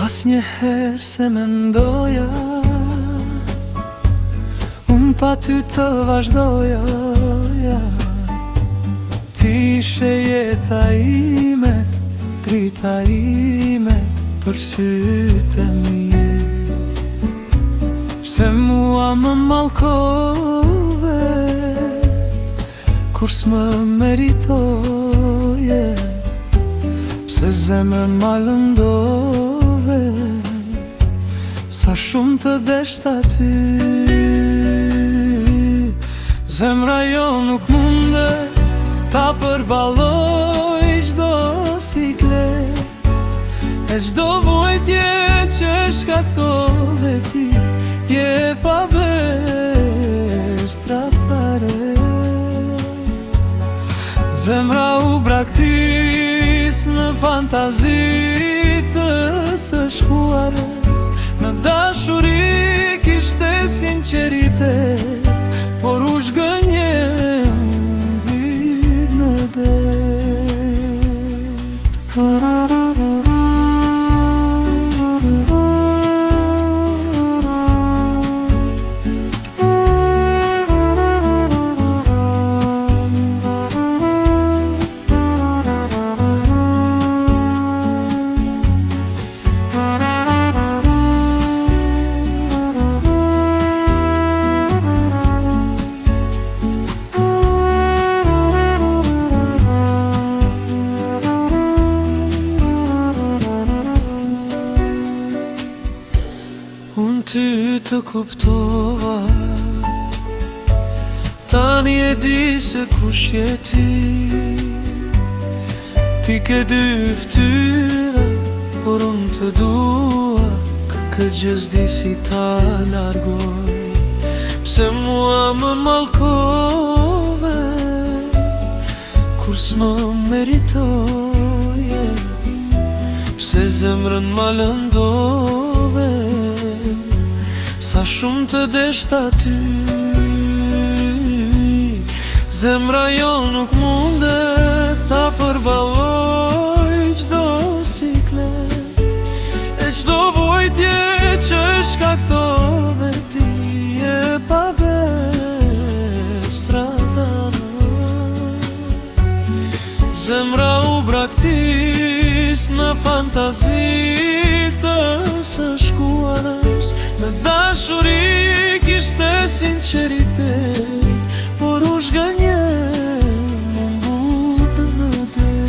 Asnjëherë se mendoja unë pa ty të vazhdoja, ti ishe jeta ime, drita ime për sytë e mi. Pse mua më mallkove kur s'më meritoje, pse zemrën ma lëndove, sa shumë të deshta ty. Zemra jo nuk mundet ta përballoj çdo siklet, e çdo vojtje që shkaktove ti, je pa vesh tratare. Zemra u braktis në fantazi të së shkuarës, në dashuri kishte sinqeritet, por u zhgënjem mbi në det. Unë ty të kuptova, tani e di se kush je ti. Ti ke dy ftyra, por unë të dua, këtë gjë s'di si ta largoj. Pse mua më mallkove kur s'më meritoje, pse zemrën ma lëndove, sa shumë të deshta ty. Zemra jo nuk mundet ta përballoj çdo siklet, e çdo vojtje që shkaktove ti, je pa vesh tratare. Zemra u braktis në fantazi të së shkuarës, në dashuri kishte sinqeritet, por u zhgënjem mbut në det.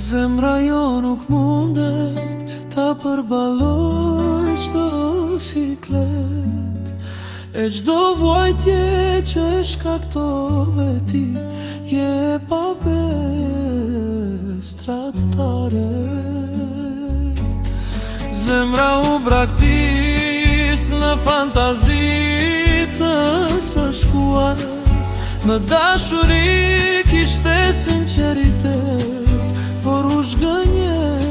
Zemra jo nuk mundet ta përballoj çdo siklet, e çdo vojtje që shkaktove ti, je pa bes tratare. Zemra u braktis në fantazi të së shkuarës, në dashuri kishte sinqeritet, por u zhgënjem